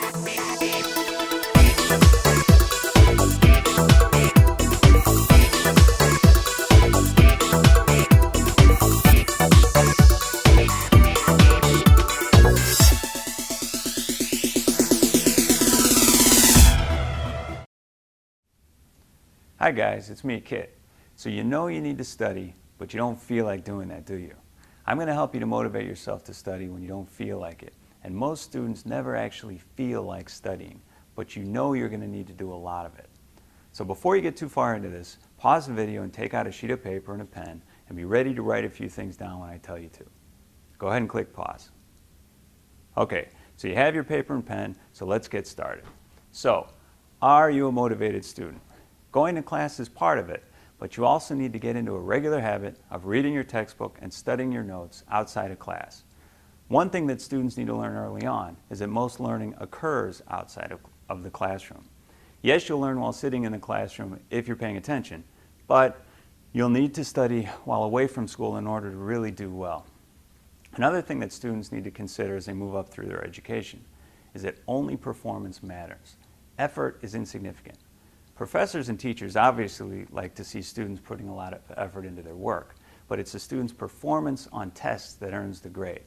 Hi guys, it's me, Kit. So you know you need to study, but you don't feel like doing that, do you? I'm going to help you to motivate yourself to study when you don't feel like it. And most students never actually feel like studying, but you know you're going to need to do a lot of it. So before you get too far into this, pause the video and take out a sheet of paper and a pen and be ready to write a few things down when I tell you to. Go ahead and click pause. Okay, so you have your paper and pen, so let's get started. So, are you a motivated student? Going to class is part of it, but you also need to get into a regular habit of reading your textbook and studying your notes outside of class. One thing that students need to learn early on is that most learning occurs outside of the classroom. Yes, you'll learn while sitting in the classroom if you're paying attention, but you'll need to study while away from school in order to really do well. Another thing that students need to consider as they move up through their education is that only performance matters. Effort is insignificant. Professors and teachers obviously like to see students putting a lot of effort into their work, but it's the student's performance on tests that earns the grade.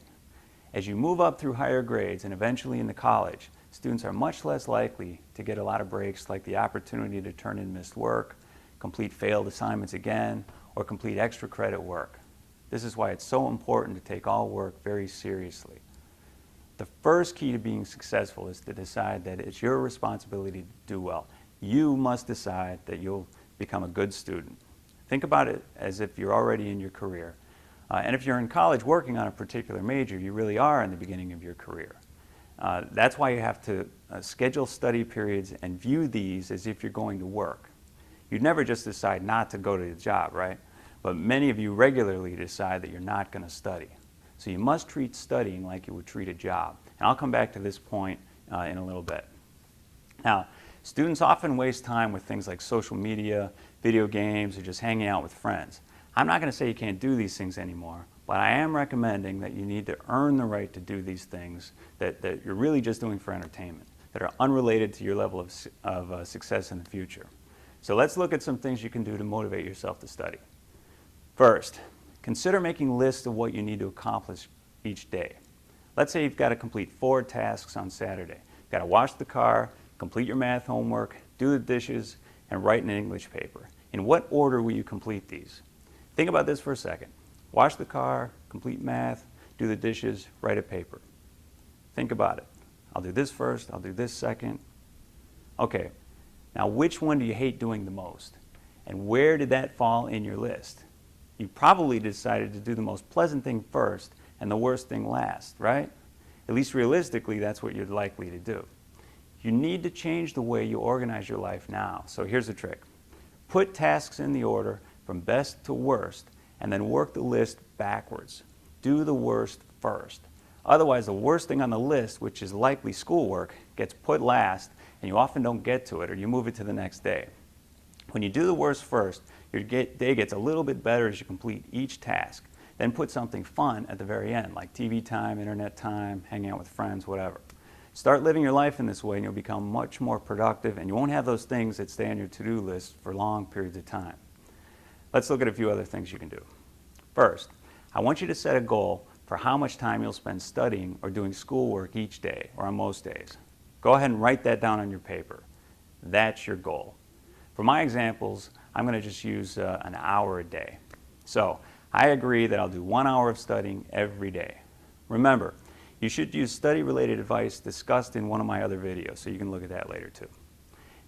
As you move up through higher grades and eventually into college, students are much less likely to get a lot of breaks, like the opportunity to turn in missed work, complete failed assignments again, or complete extra credit work. This is why it's so important to take all work very seriously. The first key to being successful is to decide that it's your responsibility to do well. You must decide that you'll become a good student. Think about it as if you're already in your career. And if you're in college working on a particular major, you really are in the beginning of your career. That's why you have to schedule study periods and view these as if you're going to work. You'd never just decide not to go to the job, right? But many of you regularly decide that you're not going to study. So you must treat studying like you would treat a job. And I'll come back to this point in a little bit. Now, students often waste time with things like social media, video games, or just hanging out with friends. I'm not going to say you can't do these things anymore, but I am recommending that you need to earn the right to do these things that you're really just doing for entertainment, that are unrelated to your level of success in the future. So let's look at some things you can do to motivate yourself to study. First, consider making lists of what you need to accomplish each day. Let's say you've got to complete 4 tasks on Saturday. You've got to wash the car, complete your math homework, do the dishes, and write an English paper. In what order will you complete these? Think about this for a second. Wash the car, complete math, do the dishes, write a paper. Think about it. I'll do this first, I'll do this second. Okay, now which one do you hate doing the most? And where did that fall in your list? You probably decided to do the most pleasant thing first and the worst thing last, right? At least realistically, that's what you're likely to do. You need to change the way you organize your life now. So here's the trick. Put tasks in the order from best to worst and then work the list backwards. Do the worst first. Otherwise, the worst thing on the list, which is likely schoolwork, gets put last and you often don't get to it or you move it to the next day. When you do the worst first, your day gets a little bit better as you complete each task. Then put something fun at the very end, like TV time, internet time, hanging out with friends, whatever. Start living your life in this way and you'll become much more productive and you won't have those things that stay on your to-do list for long periods of time. Let's look at a few other things you can do. First, I want you to set a goal for how much time you'll spend studying or doing schoolwork each day or on most days. Go ahead and write that down on your paper. That's your goal. For my examples, I'm going to just use an hour a day. So I agree that I'll do 1 hour of studying every day. Remember, you should use study-related advice discussed in one of my other videos, so you can look at that later too.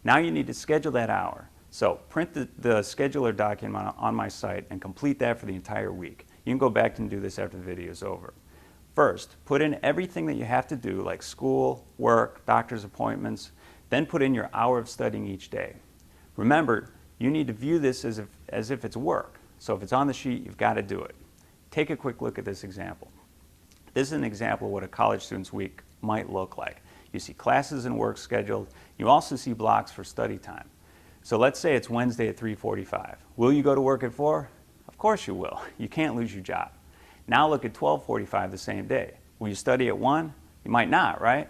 Now you need to schedule that hour. So print the scheduler document on my site and complete that for the entire week. You can go back and do this after the video is over. First, put in everything that you have to do, like school, work, doctor's appointments, then put in your hour of studying each day. Remember, you need to view this as if it's work. So if it's on the sheet, you've got to do it. Take a quick look at this example. This is an example of what a college student's week might look like. You see classes and work scheduled. You also see blocks for study time. So let's say it's Wednesday at 3:45. Will you go to work at 4? Of course you will. You can't lose your job. Now look at 12:45 the same day. Will you study at 1? You might not, right?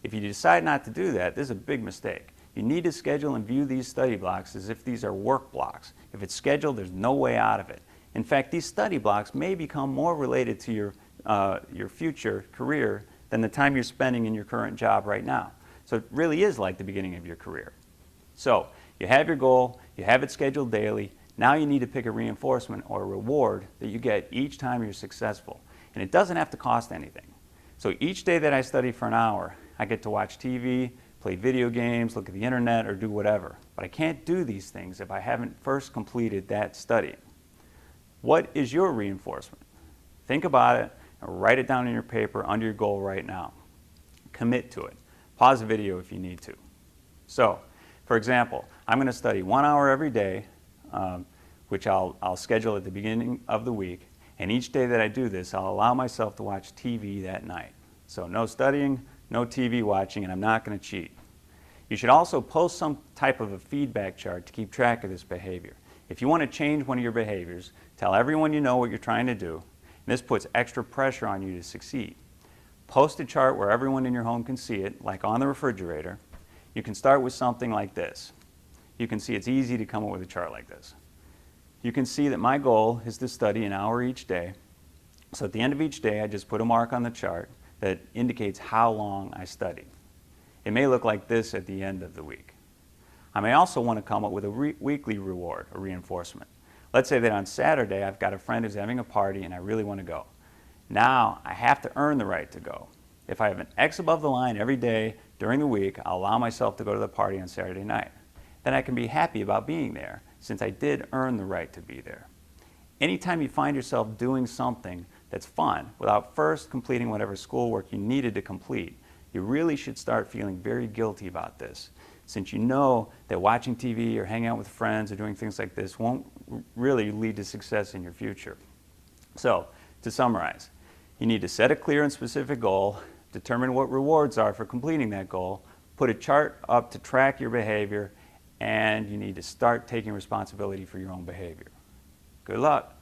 If you decide not to do that, this is a big mistake. You need to schedule and view these study blocks as if these are work blocks. If it's scheduled, there's no way out of it. In fact, these study blocks may become more related to your future career than the time you're spending in your current job right now. So it really is like the beginning of your career. So you have your goal, you have it scheduled daily. Now you need to pick a reinforcement or a reward that you get each time you're successful. And it doesn't have to cost anything. So each day that I study for an hour, I get to watch TV, play video games, look at the internet, or do whatever. But I can't do these things if I haven't first completed that study. What is your reinforcement? Think about it and write it down in your paper under your goal right now. Commit to it. Pause the video if you need to. So, for example, I'm going to study 1 hour every day, which I'll schedule at the beginning of the week. And each day that I do this, I'll allow myself to watch TV that night. So no studying, no TV watching, and I'm not going to cheat. You should also post some type of a feedback chart to keep track of this behavior. If you want to change one of your behaviors, tell everyone you know what you're trying to do, and this puts extra pressure on you to succeed. Post a chart where everyone in your home can see it, like on the refrigerator. You can start with something like this. You can see it's easy to come up with a chart like this. You can see that my goal is to study an hour each day. So at the end of each day, I just put a mark on the chart that indicates how long I studied. It may look like this at the end of the week. I may also want to come up with a weekly reward, a reinforcement. Let's say that on Saturday, I've got a friend who's having a party and I really want to go. Now, I have to earn the right to go. If I have an X above the line every day during the week, I'll allow myself to go to the party on Saturday night. Then I can be happy about being there, since I did earn the right to be there. Anytime you find yourself doing something that's fun without first completing whatever schoolwork you needed to complete, you really should start feeling very guilty about this, since you know that watching TV or hanging out with friends or doing things like this won't really lead to success in your future. So, to summarize, you need to set a clear and specific goal, determine what rewards are for completing that goal, put a chart up to track your behavior, and you need to start taking responsibility for your own behavior. Good luck.